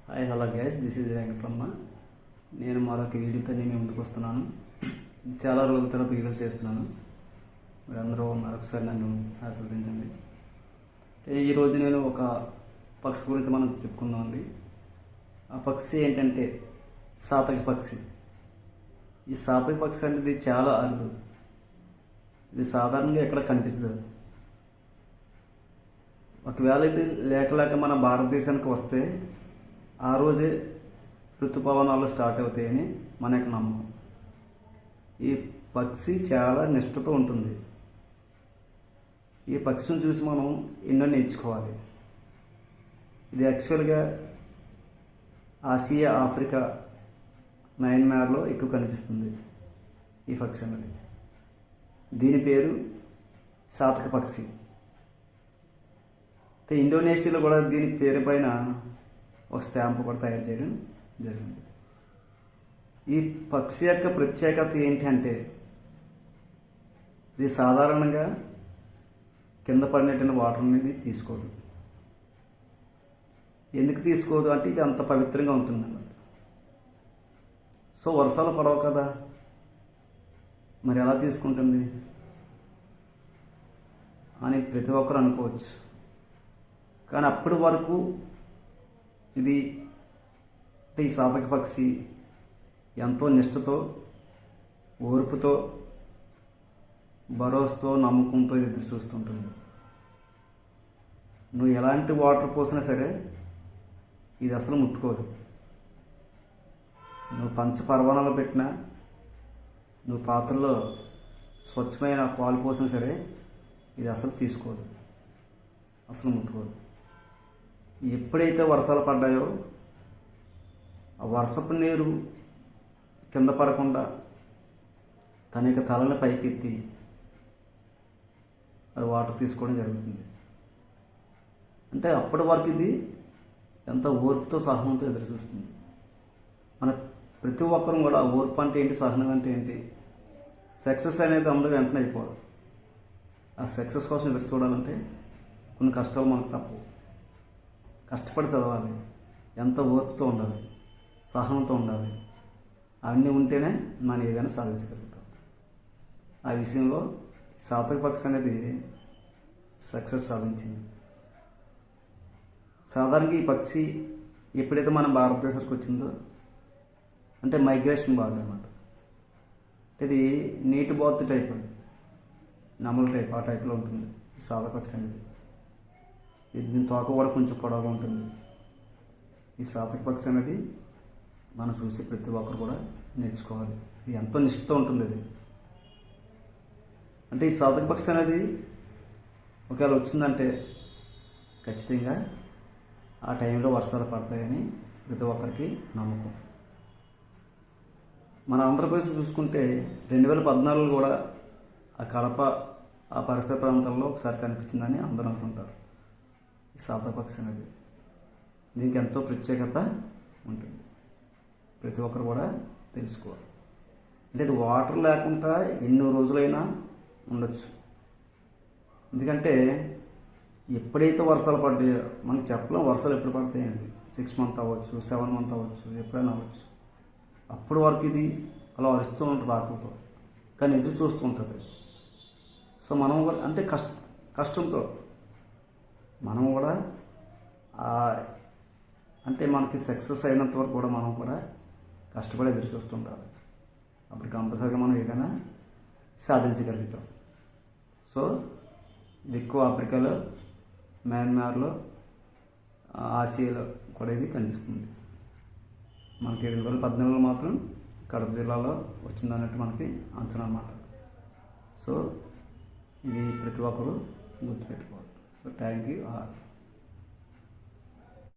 Hi hello guys, this is Venkataramana. నేను మరొక వీడియోతో నేను ముందుకు వస్తున్నాను. చాలా రోజుల తర్వాత వీడియోస్ చేస్తున్నాను. మీరందరూ మరొకసారి నన్ను ఆశీర్వదించండి. ఈరోజు నేను ఒక పక్షి గురించి మనం చెప్పుకుందామండి. ఆ పక్షి ఏంటంటే సాతక పక్షి. ఈ సాతక పక్షి అనేది చాలా అరుదు. ఇది సాధారణంగా ఎక్కడ కనిపించదు. ఒకవేళ ఇది లేక మన భారతదేశానికి వస్తే ఆ రోజే ఋతుపవనాలు స్టార్ట్ అవుతాయని మన యొక్క నమ్మకం. ఈ పక్షి చాలా నిష్ఠతో ఉంటుంది. ఈ పక్షిని చూసి మనం ఎన్నో నేర్చుకోవాలి. ఇది యాక్చువల్గా ఆసియా, ఆఫ్రికా, మయన్మార్లో ఎక్కువ కనిపిస్తుంది ఈ పక్షి అనేది. దీని పేరు సాతక పక్షి. ఇండోనేషియాలో కూడా దీని పేరు పైన ఒక స్టాంపు కూడా తయారు చేయడం జరిగింది. ఈ పక్షి యొక్క ప్రత్యేకత ఏంటంటే ఇది సాధారణంగా కింద పడినట్టు వాటర్ అనేది తీసుకోదు. ఎందుకు తీసుకోదు అంటే ఇది అంత పవిత్రంగా ఉంటుందన్నమాట. సో వర్షాలు పడవు కదా, మరి ఎలా తీసుకుంటుంది అని ప్రతి ఒక్కరు అనుకోవచ్చు. కానీ అప్పటి వరకు ఇది ఈ సాతక పక్షి ఎంతో నిష్ఠతో, ఓర్పుతో, భరోసాతో, నమ్మకంతో ఎదురు చూస్తుంటుంది. నువ్వు ఎలాంటి వాటర్ పోసినా సరే ఇది అసలు ముట్టుకోదు. నువ్వు పంచపర్వాణాలు పెట్టినా, నువ్వు పాత్రలో స్వచ్ఛమైన పాలు పోసినా సరే ఇది అసలు తీసుకోదు, అసలు ముట్టుకోదు. ఎప్పుడైతే వర్షాలు పడ్డాయో ఆ వర్షపు నీరు కింద పడకుండా తన యొక్క తలని పైకెత్తి అది వాటర్ తీసుకోవడం జరుగుతుంది. అంటే అప్పటి వరకు ఇది ఎంత ఓర్పుతో, సహనంతో ఎదురు చూస్తుంది. మన ప్రతి ఒక్కరం కూడా ఓర్పు అంటే ఏంటి, సహనం అంటే ఏంటి, సక్సెస్ అనేది అందరూ వెంటనే అయిపోదు. ఆ సక్సెస్ కోసం ఎదురు చూడాలంటే కొన్ని కష్టాలు మనకు తప్పవు. కష్టపడి చదవాలి, ఎంత ఓర్పుతో ఉండాలి, సహనంతో ఉండాలి. అవన్నీ ఉంటేనే మనం ఏదైనా సాధించగలుగుతాం. ఆ విషయంలో సాతక పక్షి అనేది సక్సెస్ సాధించింది. సాధారణంగా ఈ పక్షి ఎప్పుడైతే మన భారతదేశానికి వచ్చిందో అంటే మైగ్రేషన్ బాగా అనమాట. ఇది నీటి బాతు టైప్, నమల టైప్, ఆ టైప్లో ఉంటుంది ఈ సాతక పక్షి అనేది. దీని తోక కూడా కొంచెం పొడవుగా ఉంటుంది. ఈ సాతక పక్షి అనేది మనం చూసి ప్రతి ఒక్కరు కూడా నేర్చుకోవాలి. ఇది ఎంతో నిష్ఠతో ఉంటుంది. ఇది అంటే ఈ సాతక పక్షి అనేది ఒకవేళ వచ్చిందంటే ఖచ్చితంగా ఆ టైంలో వర్షాలు పడతాయని ప్రతి ఒక్కరికి నమ్మకం. మన ఆంధ్రప్రదేశ్ చూసుకుంటే 2014 కూడా ఆ కడప, ఆ పరిసర ప్రాంతాల్లో ఒకసారి కనిపించిందని అందరూ అనుకుంటారు. ఈ సాతక పక్షి అనేది దీనికి ఎంతో ప్రత్యేకత ఉంటుంది. ప్రతి ఒక్కరు కూడా తెలుసుకోవాలి. అంటే ఇది వాటర్ లేకుండా ఎన్నో రోజులైనా ఉండొచ్చు. ఎందుకంటే ఎప్పుడైతే వర్షాలు పడ్డాయో మనకు చెప్పలేం వర్షాలు ఎప్పుడు పడతాయండి. 6 months అవ్వచ్చు, 7 months అవ్వచ్చు, ఎప్పుడైనా అవ్వచ్చు. అప్పటి వరకు ఇది అలా అరుస్తూ ఉంటుంది ఆకలితో, కానీ ఎదురు చూస్తూ ఉంటుంది. సో మనం కూడా అంటే కష్టంతో మనం కూడా అంటే మనకి సక్సెస్ అయినంత వరకు కూడా మనం కూడా కష్టపడి ఎదురు చూస్తుంటారు. అప్పుడు కంపల్సరీగా మనం ఏదైనా సాధించగలుగుతాం. సో ఇది ఎక్కువ ఆఫ్రికాలో, మయన్మార్లో, ఆసియాలో కూడా ఇది కనిపిస్తుంది. మనకి 2014 మాత్రం కడప జిల్లాలో వచ్చిందన్నట్టు మనకి అంచనా అన్నమాట. సో ఇది ప్రతి ఒక్కరు గుర్తుపెట్టుకోవాలి. So thank you all.